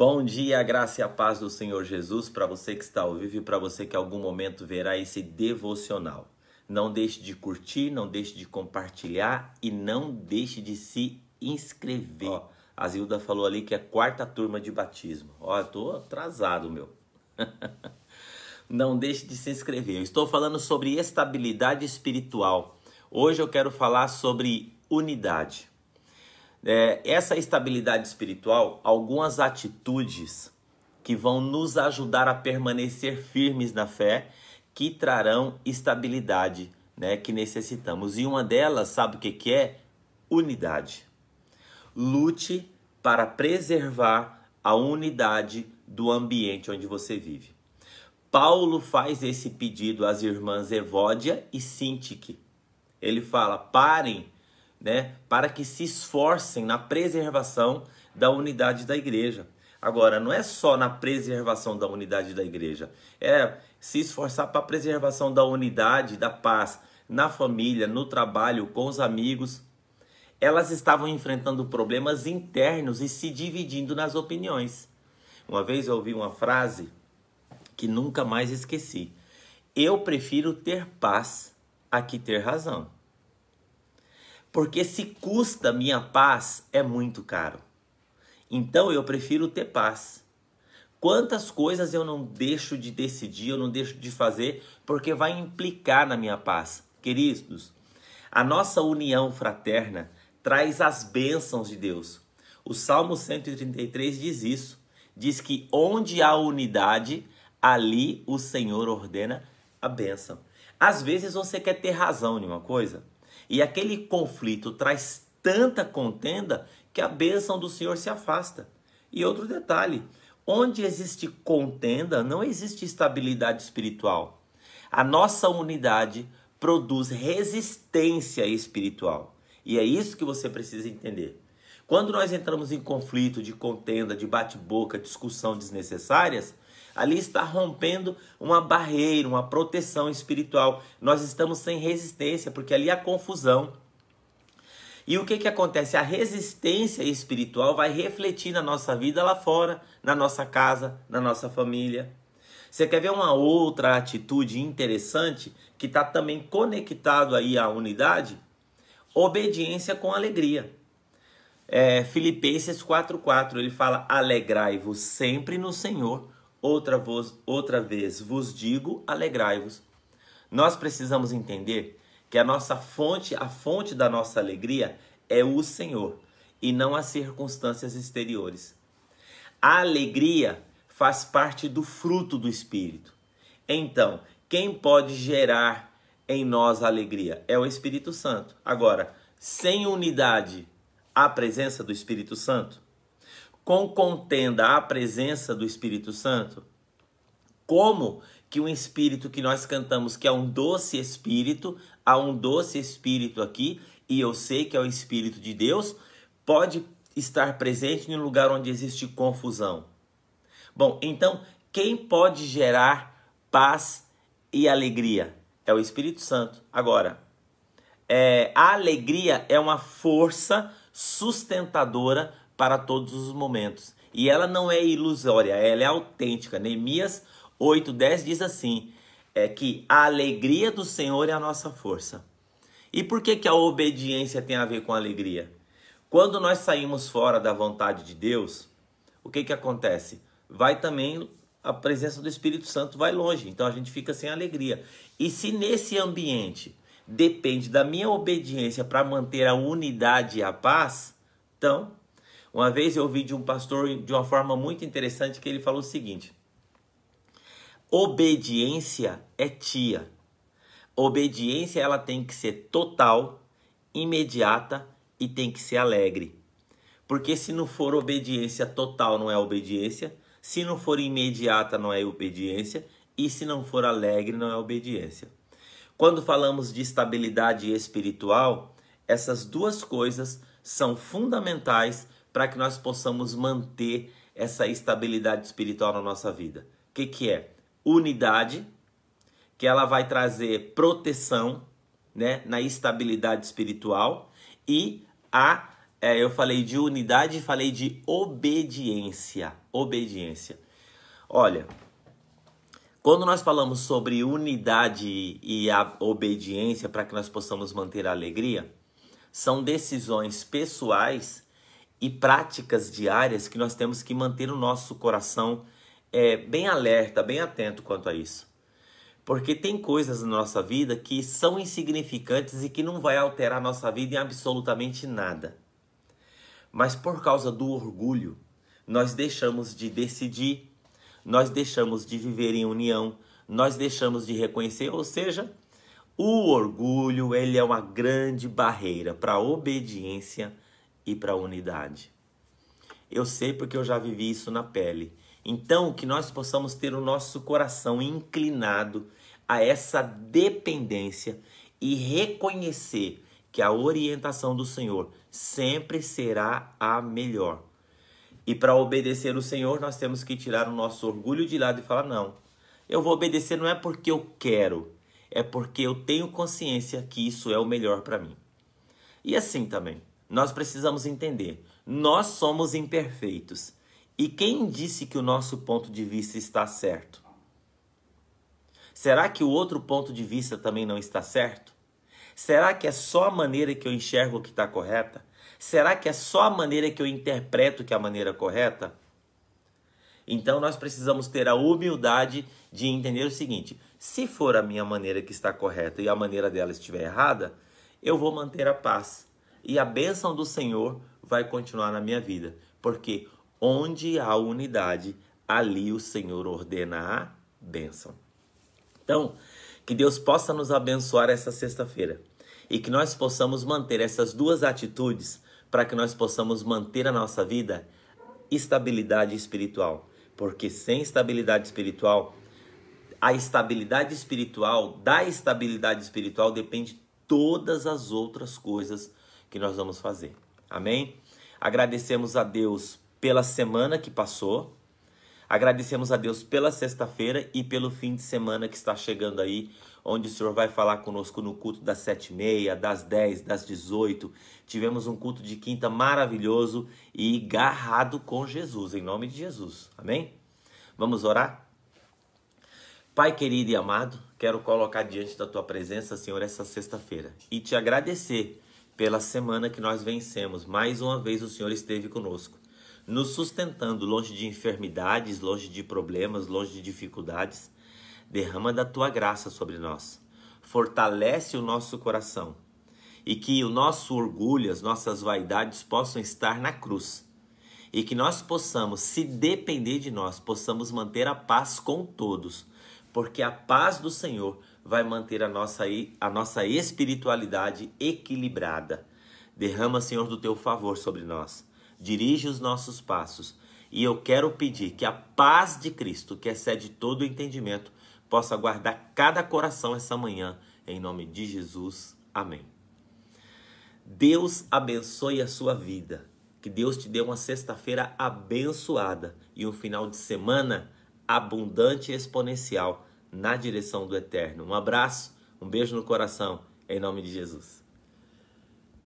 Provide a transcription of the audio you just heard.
Bom dia, a graça e a paz do Senhor Jesus para você que está ao vivo e para você que em algum momento verá esse devocional. Não deixe de curtir, não deixe de compartilhar e não deixe de se inscrever. Ó, a Zilda falou ali que é a 4ª turma de batismo. Ó, eu tô atrasado, meu. Não deixe de se inscrever. Eu estou falando sobre estabilidade espiritual. Hoje eu quero falar sobre unidade. Essa estabilidade espiritual, algumas atitudes que vão nos ajudar a permanecer firmes na fé, que trarão estabilidade, que necessitamos. E uma delas, sabe o que é? Unidade. Lute para preservar a unidade do ambiente onde você vive. Paulo faz esse pedido às irmãs Evódia e Sintique. Ele fala, parem, para que se esforcem na preservação da unidade da igreja. Agora, não é só na preservação da unidade da igreja, é se esforçar para a preservação da unidade, da paz, na família, no trabalho, com os amigos. Elas estavam enfrentando problemas internos e se dividindo nas opiniões. Uma vez eu ouvi uma frase que nunca mais esqueci. Eu prefiro ter paz a que ter razão. Porque se custa minha paz, é muito caro. Então eu prefiro ter paz. Quantas coisas eu não deixo de decidir, eu não deixo de fazer, porque vai implicar na minha paz. Queridos, a nossa união fraterna traz as bênçãos de Deus. O Salmo 133 diz isso. Diz que onde há unidade, ali o Senhor ordena a bênção. Às vezes você quer ter razão em uma coisa, e aquele conflito traz tanta contenda que a bênção do Senhor se afasta. E outro detalhe, onde existe contenda, não existe estabilidade espiritual. A nossa unidade produz resistência espiritual. E é isso que você precisa entender. Quando nós entramos em conflito, de contenda, de bate-boca, discussão desnecessárias, ali está rompendo uma barreira, uma proteção espiritual. Nós estamos sem resistência, porque ali há confusão. E o que acontece? A resistência espiritual vai refletir na nossa vida lá fora, na nossa casa, na nossa família. Você quer ver uma outra atitude interessante que está também conectado aí à unidade? Obediência com alegria. Filipenses 4:4, ele fala, alegrai-vos sempre no Senhor. Outra vez vos digo, alegrai-vos. Nós precisamos entender que a fonte da nossa alegria é o Senhor e não as circunstâncias exteriores. A alegria faz parte do fruto do Espírito. Então, quem pode gerar em nós a alegria? É o Espírito Santo. Agora, sem unidade, a presença do Espírito Santo? Com contenda a presença do Espírito Santo? Como que um espírito que nós cantamos que é um doce espírito, há um doce espírito aqui, e eu sei que é o Espírito de Deus, pode estar presente em um lugar onde existe confusão? Bom, então, quem pode gerar paz e alegria? É o Espírito Santo. Agora, a alegria é uma força sustentadora para todos os momentos. E ela não é ilusória, ela é autêntica. Neemias 8:10 diz assim, que a alegria do Senhor é a nossa força. E por que a obediência tem a ver com a alegria? Quando nós saímos fora da vontade de Deus, o que acontece? Vai também, a presença do Espírito Santo vai longe, então a gente fica sem alegria. E se nesse ambiente depende da minha obediência para manter a unidade e a paz, então, uma vez eu ouvi de um pastor de uma forma muito interessante que ele falou o seguinte, obediência é tia. Obediência ela tem que ser total, imediata e tem que ser alegre. Porque se não for obediência total não é obediência, se não for imediata não é obediência e se não for alegre não é obediência. Quando falamos de estabilidade espiritual, essas duas coisas são fundamentais para que nós possamos manter essa estabilidade espiritual na nossa vida. O que é? Unidade, que ela vai trazer proteção, na estabilidade espiritual, e a Eu falei de unidade e falei de obediência. Obediência. Olha, quando nós falamos sobre unidade e a obediência para que nós possamos manter a alegria, são decisões pessoais e práticas diárias que nós temos que manter o nosso coração bem alerta, bem atento quanto a isso. Porque tem coisas na nossa vida que são insignificantes e que não vai alterar a nossa vida em absolutamente nada. Mas por causa do orgulho, nós deixamos de decidir, nós deixamos de viver em união, nós deixamos de reconhecer, ou seja, o orgulho, ele é uma grande barreira para a obediência e para a unidade. Eu sei porque eu já vivi isso na pele. Então, que nós possamos ter o nosso coração inclinado a essa dependência e reconhecer que a orientação do Senhor sempre será a melhor. E para obedecer o Senhor, nós temos que tirar o nosso orgulho de lado e falar, não, eu vou obedecer não é porque eu quero, é porque eu tenho consciência que isso é o melhor para mim. E assim também, nós precisamos entender, nós somos imperfeitos. E quem disse que o nosso ponto de vista está certo? Será que o outro ponto de vista também não está certo? Será que é só a maneira que eu enxergo que está correta? Será que é só a maneira que eu interpreto que é a maneira correta? Então nós precisamos ter a humildade de entender o seguinte, se for a minha maneira que está correta e a maneira dela estiver errada, eu vou manter a paz. E a bênção do Senhor vai continuar na minha vida. Porque onde há unidade, ali o Senhor ordena a bênção. Então, que Deus possa nos abençoar essa sexta-feira. E que nós possamos manter essas duas atitudes para que nós possamos manter a nossa vida estabilidade espiritual. Porque sem estabilidade espiritual, a estabilidade espiritual, da estabilidade espiritual depende todas as outras coisas que nós vamos fazer. Amém? Agradecemos a Deus pela semana que passou. Agradecemos a Deus pela sexta-feira e pelo fim de semana que está chegando aí, onde o Senhor vai falar conosco no culto das 7h30, das 10, das 18. Tivemos um culto de quinta maravilhoso e garrado com Jesus, em nome de Jesus. Amém? Vamos orar? Pai querido e amado, quero colocar diante da Tua presença, Senhor, essa sexta-feira e te agradecer pela semana que nós vencemos. Mais uma vez o Senhor esteve conosco, nos sustentando longe de enfermidades, longe de problemas, longe de dificuldades. Derrama da Tua graça sobre nós. Fortalece o nosso coração e que o nosso orgulho, as nossas vaidades possam estar na cruz. E que nós possamos, se depender de nós, possamos manter a paz com todos. Porque a paz do Senhor vai manter a nossa espiritualidade equilibrada. Derrama, Senhor, do Teu favor sobre nós. Dirige os nossos passos. E eu quero pedir que a paz de Cristo, que excede todo o entendimento, possa guardar cada coração essa manhã. Em nome de Jesus. Amém. Deus abençoe a sua vida. Que Deus te dê uma sexta-feira abençoada e um final de semana abundante e exponencial na direção do Eterno. Um abraço, um beijo no coração, em nome de Jesus.